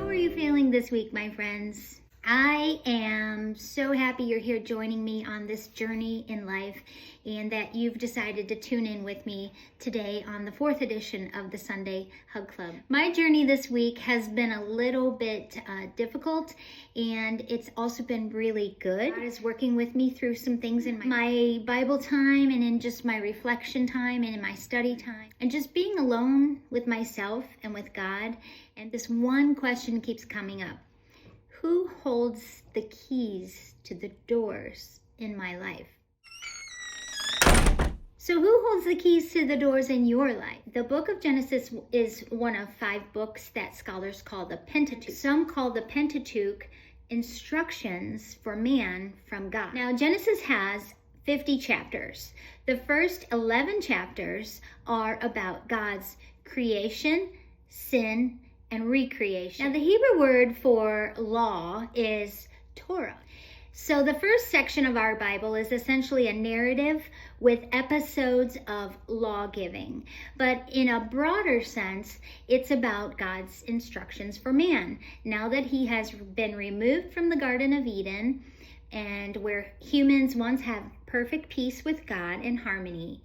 are you feeling this week, my friends? I am so happy you're here joining me on this journey in life and that you've decided to tune in with me today on the 4th edition of the Sunday Hug Club. My journey this week has been a little bit difficult, and it's also been really good. God is working with me through some things in my Bible time and in just my reflection time and in my study time and just being alone with myself and with God. And this one question keeps coming up. Who holds the keys to the doors in my life? So who holds the keys to the doors in your life? The book of Genesis is one of 5 books that scholars call the Pentateuch. Some call the Pentateuch instructions for man from God. Now, Genesis has 50 chapters. The first 11 chapters are about God's creation, sin, and recreation. Now, the Hebrew word for law is Torah. So the first section of our Bible is essentially a narrative with episodes of law giving. But in a broader sense, it's about God's instructions for man. Now that he has been removed from the Garden of Eden, and where humans once had perfect peace with God and harmony.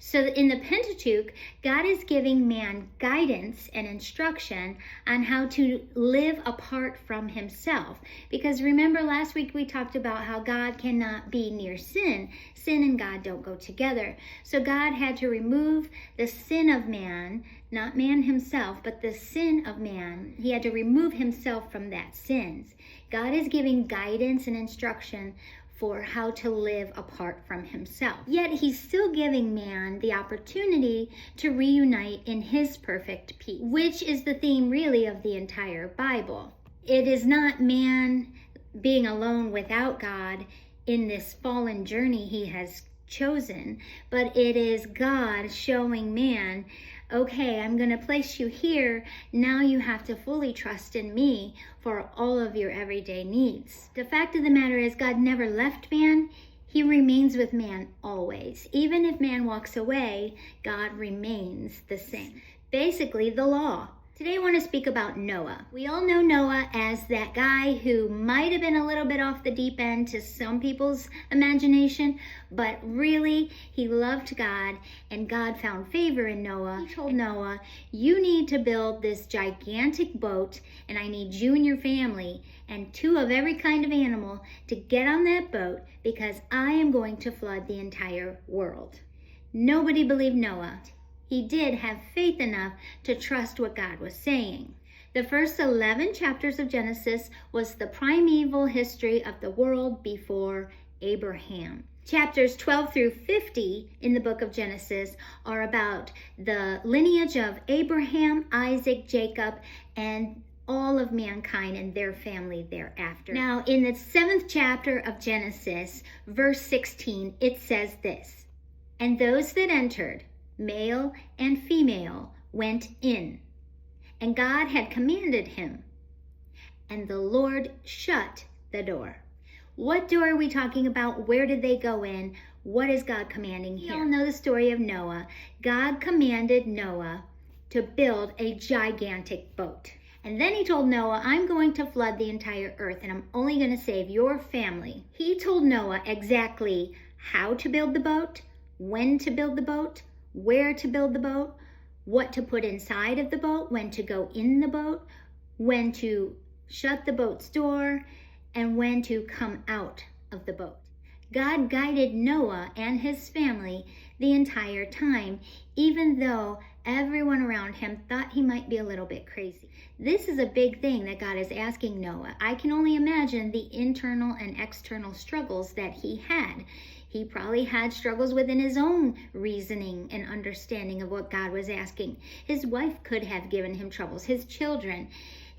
So in the Pentateuch, God is giving man guidance and instruction on how to live apart from himself. Because remember last week we talked about how God cannot be near sin. Sin and God don't go together. So God had to remove the sin of man, not man himself, but the sin of man. He had to remove himself from that sin. God is giving guidance and instruction for how to live apart from himself. Yet he's still giving man the opportunity to reunite in his perfect peace, which is the theme really of the entire Bible. It is not man being alone without God in this fallen journey he has chosen, but it is God showing man, okay, I'm going to place you here. Now you have to fully trust in me for all of your everyday needs. The fact of the matter is God never left man. He remains with man always. Even if man walks away, God remains the same. Basically, the law. Today I want to speak about Noah. We all know Noah as that guy who might have been a little bit off the deep end to some people's imagination, but really he loved God and God found favor in Noah. He told Noah, you need to build this gigantic boat and I need you and your family and 2 of every kind of animal to get on that boat because I am going to flood the entire world. Nobody believed Noah. He did have faith enough to trust what God was saying. The first 11 chapters of Genesis was the primeval history of the world before Abraham. Chapters 12 through 50 in the book of Genesis are about the lineage of Abraham, Isaac, Jacob, and all of mankind and their family thereafter. Now, in the 7th chapter of Genesis, verse 16, it says this, and those that entered, male and female, went in, and God had commanded him, and the Lord shut the door. What door are we talking about? Where did they go in? What is God commanding here? You all know the story of Noah. God commanded Noah to build a gigantic boat. And then he told Noah, I'm going to flood the entire earth and I'm only going to save your family. He told Noah exactly how to build the boat, when to build the boat, where to build the boat, what to put inside of the boat, when to go in the boat, when to shut the boat's door, and when to come out of the boat. God guided Noah and his family the entire time, even though everyone around him thought he might be a little bit crazy. This is a big thing that God is asking Noah. I can only imagine the internal and external struggles that he had. He probably had struggles within his own reasoning and understanding of what God was asking. His wife could have given him troubles. His children,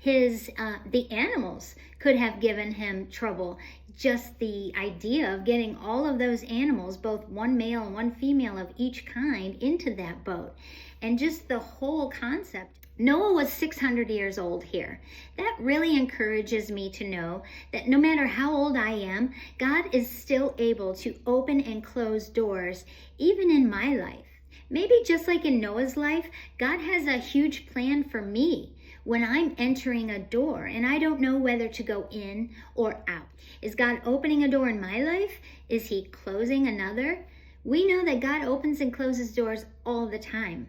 the animals could have given him trouble. Just the idea of getting all of those animals, both one male and one female of each kind, into that boat. And just the whole concept. Noah was 600 years old here. That really encourages me to know that no matter how old I am, God is still able to open and close doors, even in my life. Maybe just like in Noah's life, God has a huge plan for me when I'm entering a door and I don't know whether to go in or out. Is God opening a door in my life? Is he closing another? We know that God opens and closes doors all the time.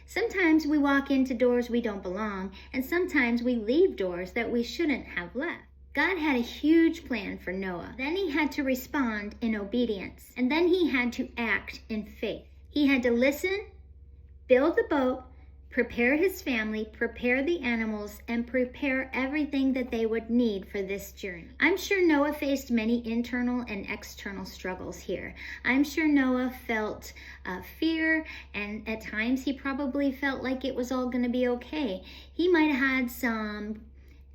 Sometimes we walk into doors we don't belong, and sometimes we leave doors that we shouldn't have left. God had a huge plan for Noah. Then he had to respond in obedience, and then he had to act in faith. He had to listen, build the boat, prepare his family, prepare the animals, and prepare everything that they would need for this journey. I'm sure Noah faced many internal and external struggles here. I'm sure Noah felt fear, and at times he probably felt like it was all going to be okay. He might have had some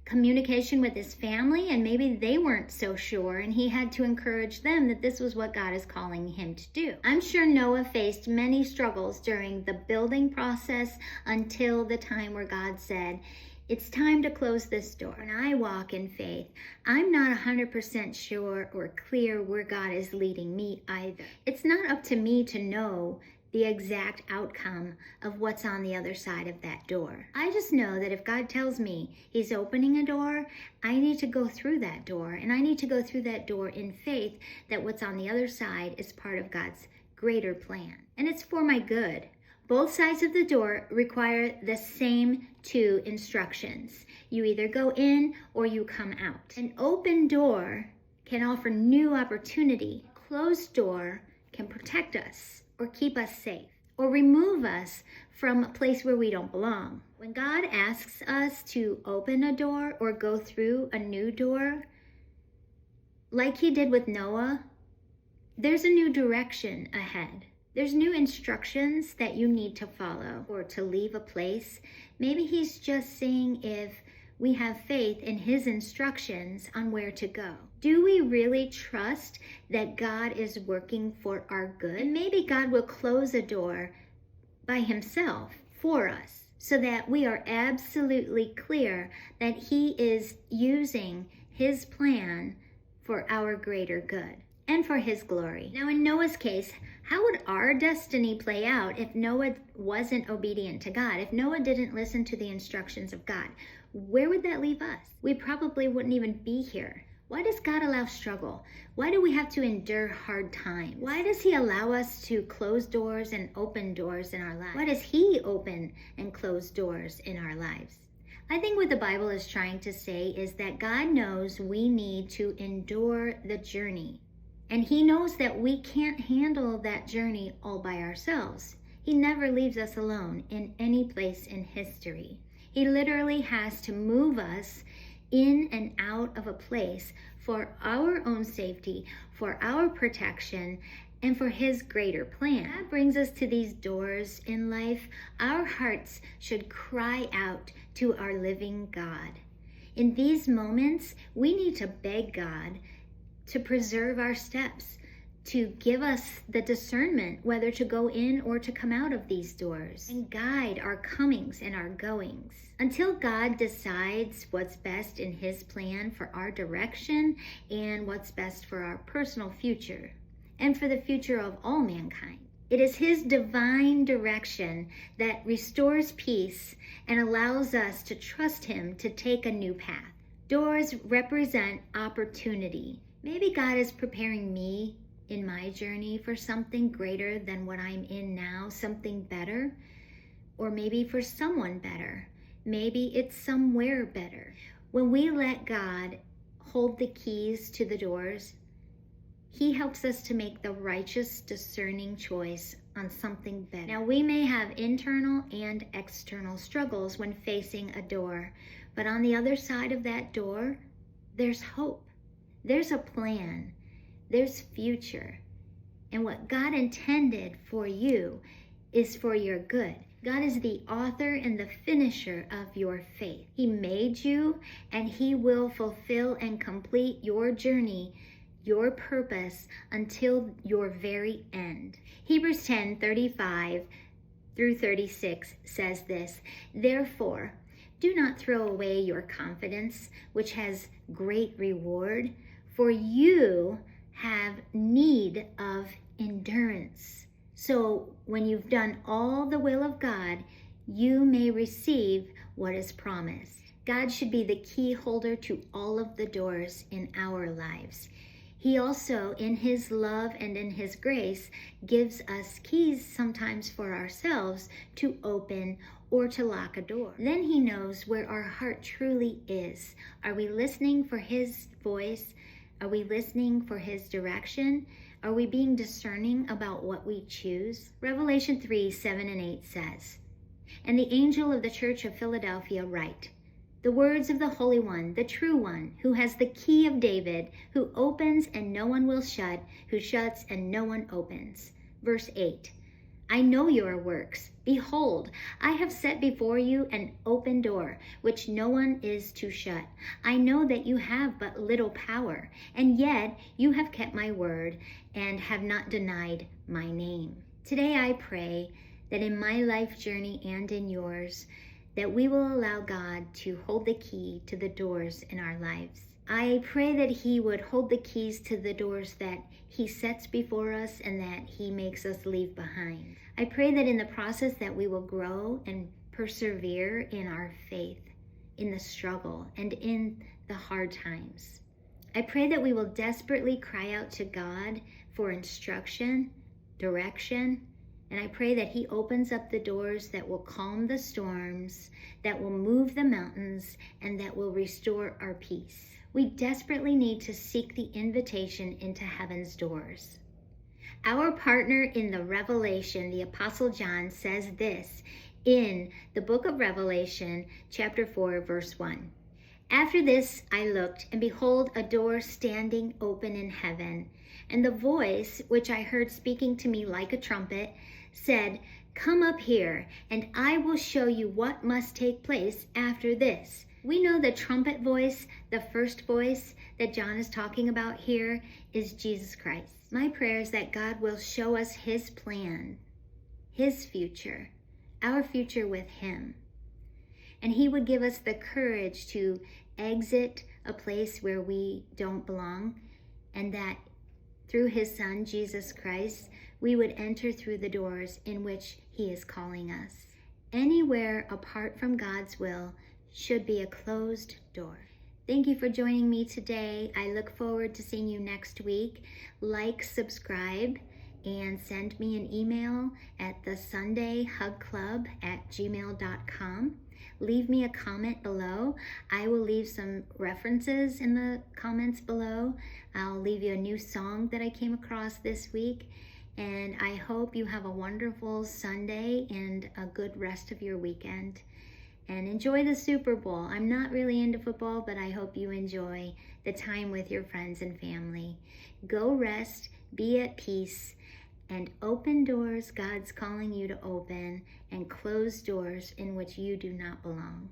communication with his family, and maybe they weren't so sure, and he had to encourage them that this was what God is calling him to do. I'm sure Noah faced many struggles during the building process until the time where God said, it's time to close this door. When I walk in faith, I'm not 100% sure or clear where God is leading me either. It's not up to me to know the exact outcome of what's on the other side of that door. I just know that if God tells me he's opening a door, I need to go through that door, and I need to go through that door in faith that what's on the other side is part of God's greater plan, and it's for my good. Both sides of the door require the same two instructions. You either go in or you come out. An open door can offer new opportunity. A closed door can protect us or keep us safe, or remove us from a place where we don't belong. When God asks us to open a door or go through a new door, like he did with Noah, there's a new direction ahead. There's new instructions that you need to follow or to leave a place. Maybe he's just saying if we have faith in his instructions on where to go. Do we really trust that God is working for our good? And maybe God will close a door by himself for us so that we are absolutely clear that he is using his plan for our greater good and for his glory. Now, in Noah's case, how would our destiny play out if Noah wasn't obedient to God? If Noah didn't listen to the instructions of God, where would that leave us? We probably wouldn't even be here. Why does God allow struggle? Why do we have to endure hard times? Why does he allow us to close doors and open doors in our lives? Why does he open and close doors in our lives? I think what the Bible is trying to say is that God knows we need to endure the journey. And he knows that we can't handle that journey all by ourselves. He never leaves us alone in any place in history. He literally has to move us in and out of a place for our own safety, for our protection, and for his greater plan. That brings us to these doors in life. Our hearts should cry out to our living God. In these moments, we need to beg God to preserve our steps, to give us the discernment whether to go in or to come out of these doors, and guide our comings and our goings. Until God decides what's best in his plan for our direction and what's best for our personal future and for the future of all mankind. It is his divine direction that restores peace and allows us to trust him to take a new path. Doors represent opportunity. Maybe God is preparing me in my journey for something greater than what I'm in now, something better, or maybe for someone better. Maybe it's somewhere better. When we let God hold the keys to the doors, he helps us to make the righteous, discerning choice on something better. Now, we may have internal and external struggles when facing a door, but on the other side of that door, there's hope. There's a plan. There's future. And what God intended for you is for your good. God is the author and the finisher of your faith. He made you, and he will fulfill and complete your journey, your purpose, until your very end. Hebrews 10:35 through 36 says this, "Therefore, do not throw away your confidence, which has great reward, for you have need of endurance, So when you've done all the will of God, you may receive what is promised. God should be the key holder to all of the doors in our lives. He also, in his love and in his grace, gives us keys sometimes for ourselves to open or to lock a door. Then he knows where our heart truly is. Are we listening for his voice? Are we listening for his direction? Are we being discerning about what we choose? Revelation 3:7-8 says, "And the angel of the church of Philadelphia write, the words of the Holy One, the true One, who has the key of David, who opens and no one will shut, who shuts and no one opens." Verse 8, "I know your works. Behold, I have set before you an open door, which no one is to shut. I know that you have but little power, and yet you have kept my word and have not denied my name." Today I pray that in my life journey and in yours, that we will allow God to hold the key to the doors in our lives. I pray that he would hold the keys to the doors that he sets before us and that he makes us leave behind. I pray that in the process that we will grow and persevere in our faith, in the struggle, and in the hard times. I pray that we will desperately cry out to God for instruction, direction, and I pray that he opens up the doors that will calm the storms, that will move the mountains, and that will restore our peace. We desperately need to seek the invitation into heaven's doors. Our partner in the Revelation, the Apostle John, says this in the book of Revelation, chapter 4, verse 1. "After this I looked, and behold, a door standing open in heaven. And the voice, which I heard speaking to me like a trumpet, said, 'Come up here, and I will show you what must take place after this.'" We know the trumpet voice, the first voice that John is talking about here, is Jesus Christ. My prayer is that God will show us his plan, his future, our future with him. And he would give us the courage to exit a place where we don't belong, and that through his son, Jesus Christ, we would enter through the doors in which he is calling us. Anywhere apart from God's will should be a closed door. Thank you for joining me today. I look forward to seeing you next week. Like, subscribe, and send me an email at thesundayhugclub@gmail.com. Leave me a comment below. I will leave some references in the comments below. I'll leave you a new song that I came across this week. And I hope you have a wonderful Sunday and a good rest of your weekend. And enjoy the Super Bowl. I'm not really into football, but I hope you enjoy the time with your friends and family. Go rest, be at peace, and open doors God's calling you to open, and close doors in which you do not belong.